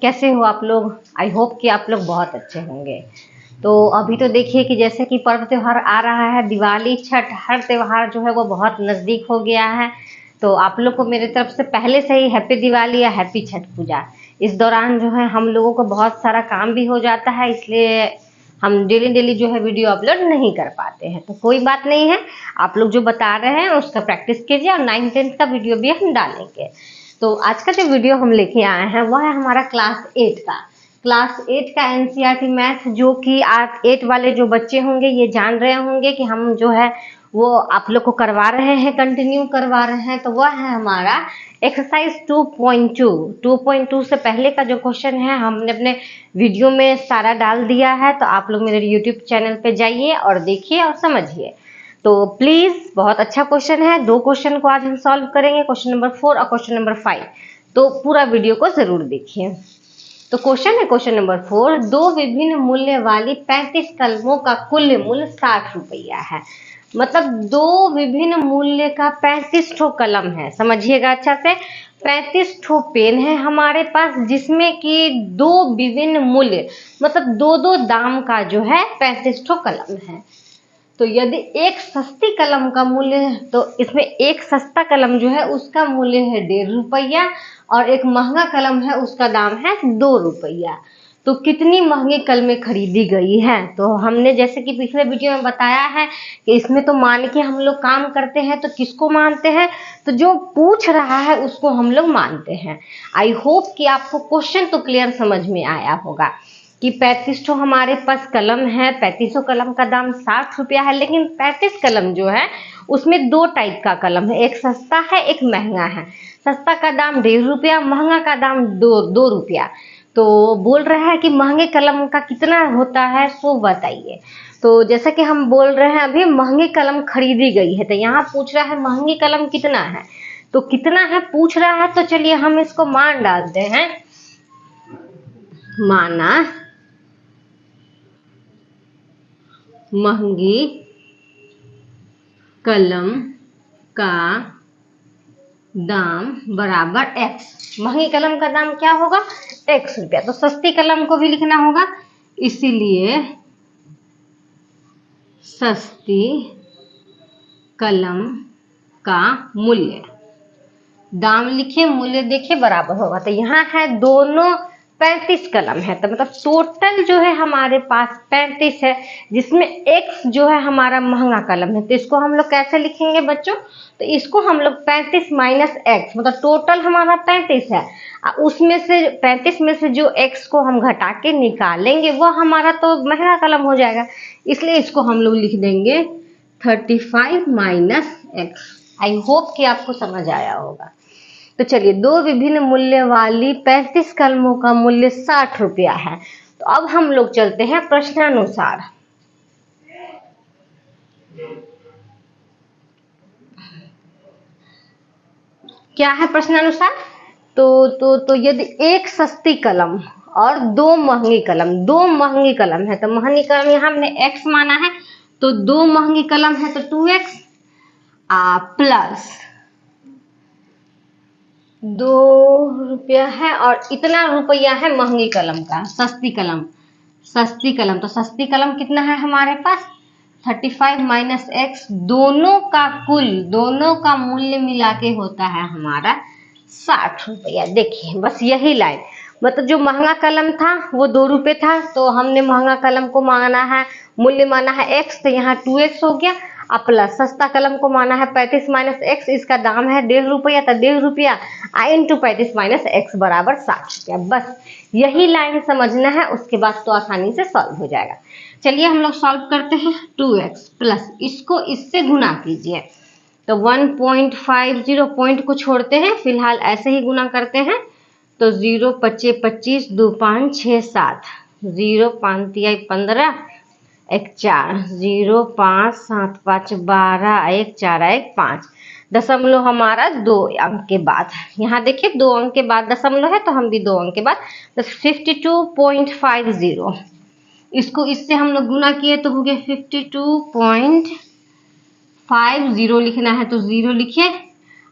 कैसे हो आप लोग? आई होप कि आप लोग बहुत अच्छे होंगे। तो अभी तो देखिए कि जैसे कि पर्व त्योहार आ रहा है, दिवाली, छठ, हर त्योहार जो है वो बहुत नज़दीक हो गया है। तो आप लोग को मेरे तरफ से पहले से ही हैप्पी दिवाली या हैप्पी छठ पूजा। इस दौरान जो है हम लोगों को बहुत सारा काम भी हो जाता है, इसलिए हम डेली डेली जो है वीडियो अपलोड नहीं कर पाते हैं। तो कोई बात नहीं है, आप लोग जो बता रहे हैं उसका प्रैक्टिस कीजिए और 9th-10th का वीडियो भी हम डालेंगे। तो आज का जो वीडियो हम लेके आए हैं वह है हमारा क्लास 8 का एनसीईआरटी मैथ, जो कि 8 वाले जो बच्चे होंगे ये जान रहे होंगे कि हम जो है वो आप लोग को करवा रहे हैं, कंटिन्यू करवा रहे हैं। तो वह है हमारा एक्सरसाइज 2.2। 2.2 से पहले का जो क्वेश्चन है हमने अपने वीडियो में सारा डाल दिया है, तो आप लोग मेरे यूट्यूब चैनल पे जाइए और देखिए और समझिए। तो प्लीज़, बहुत अच्छा क्वेश्चन है। 2 क्वेश्चन को आज हम सॉल्व करेंगे, क्वेश्चन नंबर 4 और क्वेश्चन नंबर 5। तो पूरा वीडियो को ज़रूर देखिए। तो क्वेश्चन है क्वेश्चन नंबर 4, 2 विभिन्न मूल्य वाली 35 कलमों का कुल मूल्य 60 रुपया है। मतलब 2 विभिन्न मूल्य का 35 ठो कलम है, समझिएगा अच्छा से। 35 ठो पेन है हमारे पास, जिसमें कि 2 विभिन्न मूल्य मतलब 2-2 दाम का जो है 35 ठो कलम है। तो यदि एक सस्ती कलम का मूल्य है तो इसमें एक सस्ता कलम जो है उसका मूल्य है 1.5 रुपया और एक महंगा कलम है उसका दाम है 2 रुपया। तो कितनी महंगी कलमें खरीदी गई हैं? तो हमने जैसे कि पिछले वीडियो में बताया है कि इसमें तो मान के हम लोग काम करते हैं। तो किसको मानते हैं? तो जो पूछ रहा है उसको हम लोग मानते हैं। आई होप कि आपको क्वेश्चन तो क्लियर समझ में आया होगा कि 35 ठो हमारे पास कलम है, 35 कलम का दाम 60 रुपया है। लेकिन 35 कलम जो है उसमें 2 टाइप का कलम है, एक सस्ता है एक महंगा है। सस्ता का दाम 1.5 रुपया, महंगा का दाम 2 रुपया। तो बोल रहा है कि महंगे कलम का कितना होता है, सो बताइए। तो जैसा कि हम बोल रहे हैं अभी महंगी कलम खरीदी गई है, तो यहाँ पूछ रहा है महंगी कलम कितना है। तो कितना है पूछ रहा है, तो चलिए हम इसको मान डालते हैं। माना महंगी कलम का दाम बराबर x। महंगी कलम का दाम क्या होगा? x रुपया। तो सस्ती कलम को भी लिखना होगा, इसीलिए सस्ती कलम का मूल्य, दाम लिखे मूल्य देखे बराबर होगा। तो यहाँ है दोनों 35 कलम है, तो मतलब टोटल जो है हमारे पास 35 है, जिसमें x जो है हमारा महंगा कलम है। तो इसको हम लोग कैसे लिखेंगे बच्चों? तो इसको हम लोग 35 माइनस x, मतलब टोटल हमारा 35 है, उसमें से 35 में से जो x को हम घटा के निकालेंगे वो हमारा तो महंगा कलम हो जाएगा। इसलिए इसको हम लोग लिख देंगे 35 माइनस x। आई होप कि आपको समझ आया होगा। तो चलिए, 2 विभिन्न मूल्य वाली 35 कलमों का मूल्य 60 रुपया है। तो अब हम लोग चलते हैं प्रश्नानुसार। क्या है प्रश्नानुसार? तो यदि एक सस्ती कलम और 2 महंगी कलम, 2 महंगी कलम है, तो महंगी कलम यहाँ हमने x माना है, तो 2 महंगी कलम है तो 2x प्लस 2 रुपया है और इतना रुपया है महंगी कलम का। सस्ती कलम तो सस्ती कलम कितना है हमारे पास? 35 माइनस x, दोनों का मूल्य मिला के होता है हमारा 60 रुपया। देखिए बस यही लाइन, मतलब जो महंगा कलम था वो 2 रुपये था, तो हमने महंगा कलम को माना है, मूल्य माना है x, तो यहाँ 2x हो गया। अब प्लस सस्ता कलम को माना है 35 माइनस x, इसका दाम है 1.5 रुपया, तो 1.5 रुपया इंटू 35 माइनस x बराबर 60 रुपया। बस यही लाइन समझना है, उसके बाद तो आसानी से सॉल्व हो जाएगा। चलिए हम लोग सॉल्व करते हैं। 2x प्लस इसको इससे गुना कीजिए, तो 1.50 पॉइंट को छोड़ते हैं, फिलहाल ऐसे ही गुना करते हैं। तो 0 25 25 2 5 6 7, 0 5 3 15 1 4, 0 5 7 5 12 1 4 1 5, दशमलव हमारा 2 अंक के बाद। यहाँ देखिए 2 अंक के बाद दशमलव है, तो हम भी 2 अंक के बाद, तो 52.50। इसको इससे हम लोग गुना किए तो हो गया 52.50 लिखना है, तो 0 लिखिए,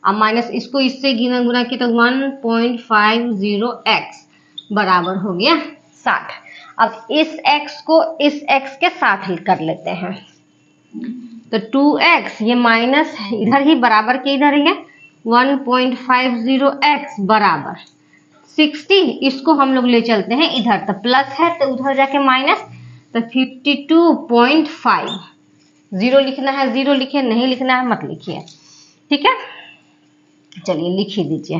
अब माइनस इसको इससे गुना किए तो 1.50x बराबर हो गया 60। अब इस x को इस x के साथ कर लेते हैं, तो 2x ये माइनस इधर ही बराबर के इधर ही है 1.50x बराबर 60। इसको हम लोग ले चलते हैं इधर, तो प्लस है तो उधर जाके माइनस, तो 52.5। जीरो लिखना है जीरो लिखिए, नहीं लिखना है मत लिखिए, ठीक है। चलिए लिख ही दीजिए।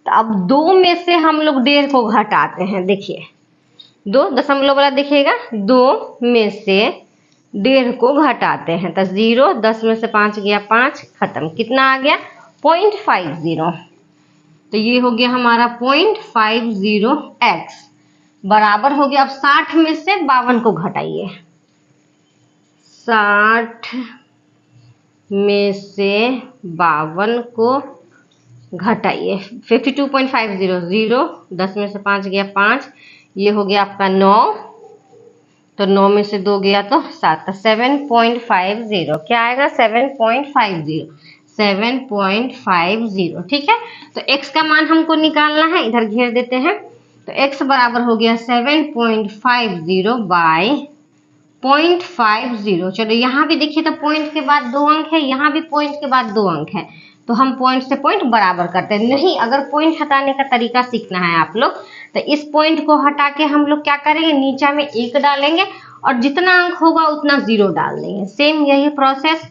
तो अब 2 में से हम लोग 1.5 को घटाते हैं। देखिए 2 दशमलव वाला देखिएगा, 2 में से 1.5 को घटाते हैं तो 0, 10 में से 5 गया 5, खत्म। कितना आ गया 0.50। तो ये हो गया हमारा 0.50x बराबर हो गया। अब 60 में से 52 को घटाइए, 60 में से 52 को घटाइए, 52.50, 0, 10 में से 5 गया 5, ये हो गया आपका 9, तो 9 में से 2 गया तो 7, तो 7.50 क्या आएगा 7.50, 7.50, ठीक है। तो x का मान हमको निकालना है, इधर घेर देते हैं, तो x बराबर हो गया 7.50 बाय 0.50। चलो यहाँ भी देखिए तो पॉइंट के बाद 2 अंक है, यहाँ भी पॉइंट के बाद 2 अंक है, तो हम पॉइंट से पॉइंट बराबर करते हैं। नहीं, अगर पॉइंट हटाने का तरीका सीखना है आप लोग, तो इस पॉइंट को हटा के हम लोग क्या करेंगे, नीचा में 1 डालेंगे और जितना अंक होगा उतना 0 डाल देंगे। सेम यही प्रोसेस।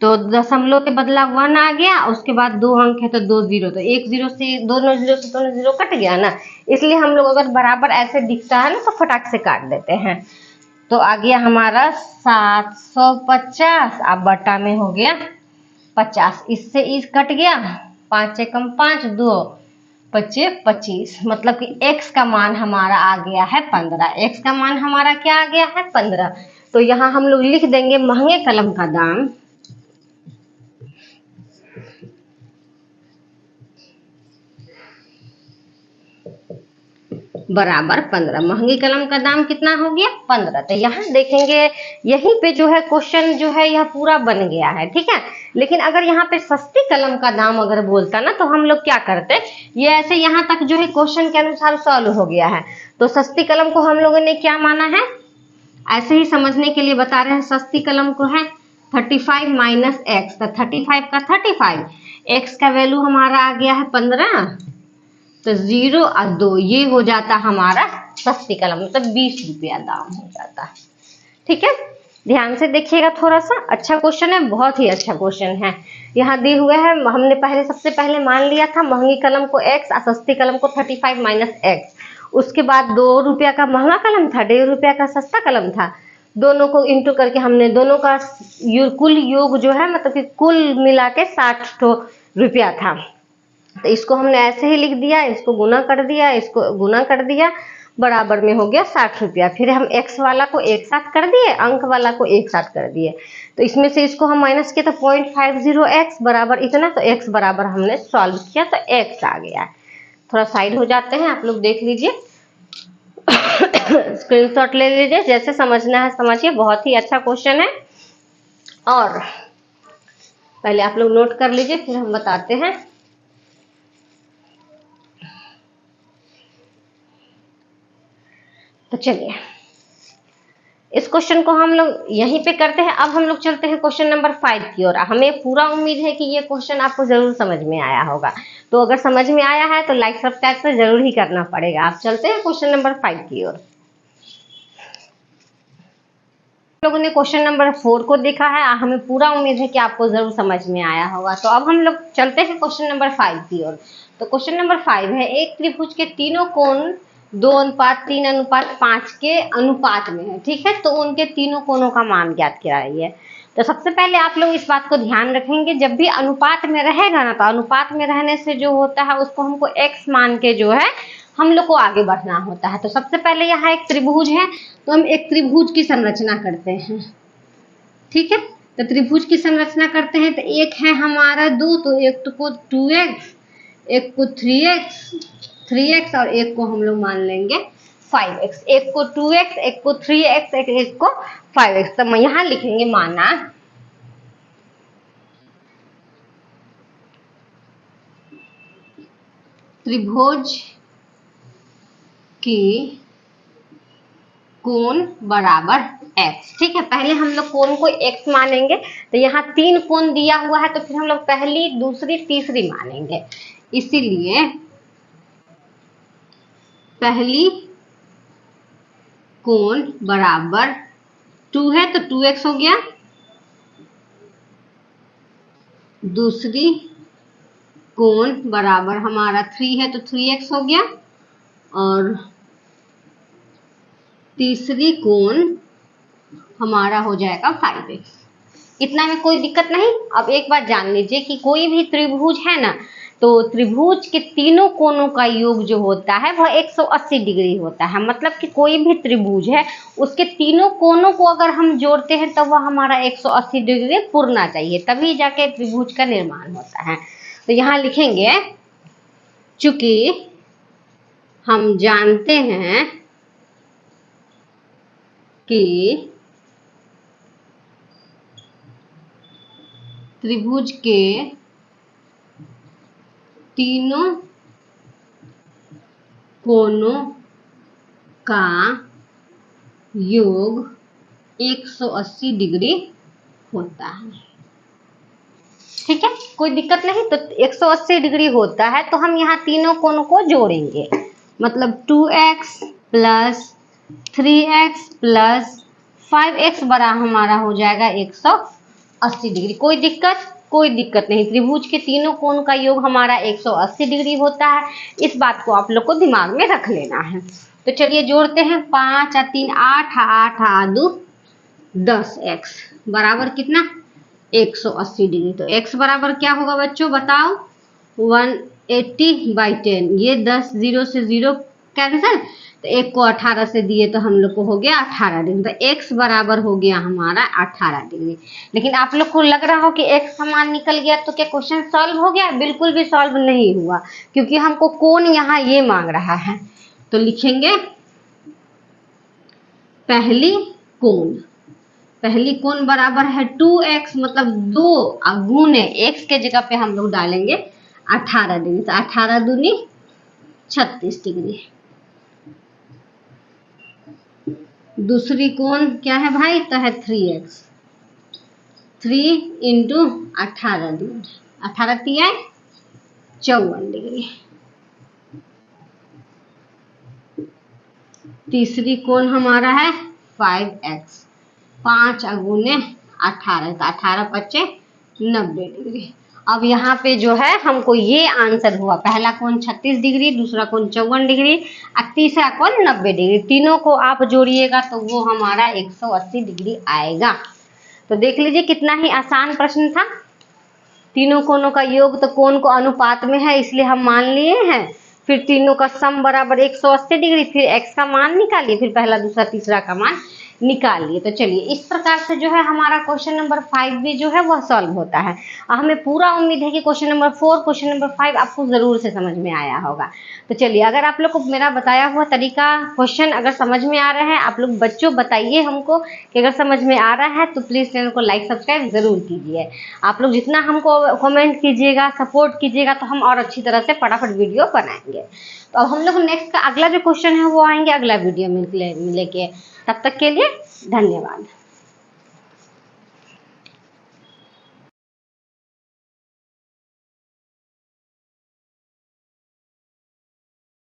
तो दशमलव के बदला 1 आ गया, उसके बाद 2 अंक है तो 2 0, तो 1 0 से दोनों 0 से दोनों 0 कट गया ना, इसलिए हम लोग अगर बराबर ऐसे दिखता है ना तो फटाक से काट देते हैं। तो आ गया हमारा 750, अब बटा में हो गया 50, इससे इस कट गया, 5 से कम 5, 2 25 25, मतलब कि x का मान हमारा आ गया है 15। x का मान हमारा क्या आ गया है 15। तो यहाँ हम लोग लिख देंगे महंगे कलम का दाम बराबर 15। महंगी कलम का दाम कितना हो गया 15। तो यहाँ देखेंगे यहीं पे जो है क्वेश्चन जो है यह पूरा बन गया है, ठीक है। लेकिन अगर यहाँ पे सस्ती कलम का दाम अगर बोलता ना तो हम लोग क्या करते, ये ऐसे यहाँ तक जो है क्वेश्चन के अनुसार सॉल्व हो गया है। तो सस्ती कलम को हम लोगों ने क्या माना है, ऐसे ही समझने के लिए बता रहे हैं। सस्ती कलम को है 35 माइनस एक्स, तो 35 का 35, एक्स का वैल्यू हमारा आ गया है 15, तो 0 और 2 ये हो जाता हमारा सस्ती कलम, मतलब 20 रुपया दाम हो जाता, ठीक है। ध्यान से देखिएगा, थोड़ा सा अच्छा क्वेश्चन है, बहुत ही अच्छा क्वेश्चन है। यहाँ दिए हुए है, हमने सबसे पहले मान लिया था महंगी कलम को x और सस्ती कलम को 35 माइनस एक्स, उसके बाद 2 रुपया का महंगा कलम था, 1.5 रुपया का सस्ता कलम था, दोनों को इंटू करके हमने दोनों का कुल योग जो है मतलब कि कुल मिला के 60 रुपया था। तो इसको हमने ऐसे ही लिख दिया, इसको गुना कर दिया, इसको गुना कर दिया, बराबर में हो गया 60 रुपया। फिर हम x वाला को एक साथ कर दिए, अंक वाला को एक साथ कर दिए, तो इसमें से इसको हम माइनस किया तो 0.50x बराबर इतना, तो x बराबर हमने सॉल्व किया तो x आ गया। थोड़ा साइड हो जाते हैं, आप लोग देख लीजिए, स्क्रीनशॉट ले लीजिए, जैसे समझना है समझिए, बहुत ही अच्छा क्वेश्चन है। और पहले आप लोग नोट कर लीजिए, फिर हम बताते हैं। तो चलिए इस क्वेश्चन को हम लोग यहीं पे करते हैं। अब हम लोग चलते हैं क्वेश्चन नंबर 5 की ओर। हमें पूरा उम्मीद है कि ये क्वेश्चन आपको जरूर समझ में आया होगा, तो अगर समझ में आया है तो लाइक सब्सक्राइब तो जरूर ही करना पड़ेगा। आप चलते हैं क्वेश्चन नंबर 5 की ओर। लोगों ने क्वेश्चन नंबर 4 को देखा है, हमें पूरा उम्मीद है कि आपको जरूर समझ में आया होगा। तो अब हम लोग चलते हैं क्वेश्चन नंबर 5 की ओर। तो क्वेश्चन नंबर 5 है, एक त्रिभुज के तीनों कोण 2:3:5 के अनुपात में है, ठीक है। तो उनके तीनों कोणों का मान ज्ञात कराइए। तो सबसे पहले आप लोग इस बात को ध्यान रखेंगे, जब भी अनुपात में रहेगा ना, तो अनुपात में रहने से जो होता है उसको हमको x मान के जो है हम लोग को आगे बढ़ना होता है। तो सबसे पहले यहाँ एक त्रिभुज है, तो हम एक त्रिभुज की संरचना करते हैं, ठीक है। तो त्रिभुज की संरचना करते हैं, तो एक है हमारा 2, तो एक को 2x, एक को 3x और एक को हम लोग मान लेंगे 5x, एक को 2x, एक को 3x, एक को 5x। तो यहाँ लिखेंगे माना त्रिभुज कि कोण बराबर x। ठीक है, पहले हम लोग कोण को x मानेंगे, तो यहाँ 3 कोण दिया हुआ है तो फिर हम लोग पहली, दूसरी, तीसरी मानेंगे। इसीलिए पहली कोण बराबर 2 है तो 2x हो गया, दूसरी कोण बराबर हमारा 3 है तो 3x हो गया, और तीसरी कोण हमारा हो जाएगा 5x। इतना में कोई दिक्कत नहीं। अब एक बात जान लीजिए कि कोई भी त्रिभुज है ना, तो त्रिभुज के तीनों कोणों का योग जो होता है वह 180 डिग्री होता है। मतलब कि कोई भी त्रिभुज है उसके तीनों कोणों को अगर हम जोड़ते हैं तो वह हमारा 180 डिग्री पुरना चाहिए, तभी जाके त्रिभुज का निर्माण होता है। तो यहाँ लिखेंगे, चूंकि हम जानते हैं कि त्रिभुज के तीनों कोणों का योग 180 डिग्री होता है। ठीक है, कोई दिक्कत नहीं। तो 180 डिग्री होता है तो हम यहाँ तीनों कोणों को जोड़ेंगे, मतलब 2x plus 3x plus 5x बड़ा हमारा हो जाएगा 180 डिग्री। कोई दिक्कत नहीं। त्रिभुज के तीनों कोण का योग हमारा 180 डिग्री होता है, इस बात को आप लोग को दिमाग में रख लेना है। तो चलिए जोड़ते हैं, 5 और 3 8, 8 और 2 10x बराबर कितना, 180 डिग्री। तो x बराबर क्या होगा बच्चों बताओ, 180/10। ये 10 0 से 0 कैंसिल, तो एक को 18 से दिए तो हम लोग को हो गया 18 डिग्री। तो x बराबर हो गया हमारा 18 डिग्री। लेकिन आप लोग को लग रहा हो कि x समान निकल गया तो क्या क्वेश्चन सॉल्व हो गया? बिल्कुल भी सॉल्व नहीं हुआ, क्योंकि हमको कोण यहाँ ये मांग रहा है। तो लिखेंगे पहली कोण बराबर है 2x, मतलब 2 गुने x के जगह पे हम लोग डालेंगे 18 डिग्री। तो 18 दूनी 36 डिग्री। दूसरी कोण क्या है भाई, तो है 3x। 3 इंटू 18 डिग्री, 18 तिया 54 डिग्री। तीसरी कोण हमारा है 5x, 5 गुने 18, तो 18 × 5 90 डिग्री। अब यहाँ पे जो है हमको ये आंसर हुआ, पहला कोण 36 डिग्री, दूसरा कोण 54 डिग्री और तीसरा कोण 90 डिग्री। तीनों को आप जोड़िएगा तो वो हमारा 180 डिग्री आएगा। तो देख लीजिए कितना ही आसान प्रश्न था। तीनों कोणों का योग तो कोण को अनुपात में है इसलिए हम मान लिए हैं, फिर तीनों का सम बराबर 180 डिग्री, फिर x का मान निकालिए, फिर पहला दूसरा तीसरा का मान निकालिए। तो चलिए इस प्रकार से जो है हमारा क्वेश्चन नंबर 5 भी जो है वह सॉल्व होता है। हमें पूरा उम्मीद है कि क्वेश्चन नंबर 4, क्वेश्चन नंबर 5 आपको जरूर से समझ में आया होगा। तो चलिए, अगर आप लोग को मेरा बताया हुआ तरीका क्वेश्चन अगर समझ में आ रहा है, आप लोग बच्चों बताइए हमको कि अगर समझ में आ रहा है तो प्लीज़ चैनल को लाइक सब्सक्राइब जरूर कीजिए। आप लोग जितना हमको कमेंट कीजिएगा, सपोर्ट कीजिएगा, तो हम और अच्छी तरह से फटाफट वीडियो बनाएंगे। तो अब हम लोग नेक्स्ट का अगला जो क्वेश्चन है वो आएंगे अगला वीडियो में लेके। तब तक के लिए धन्यवाद।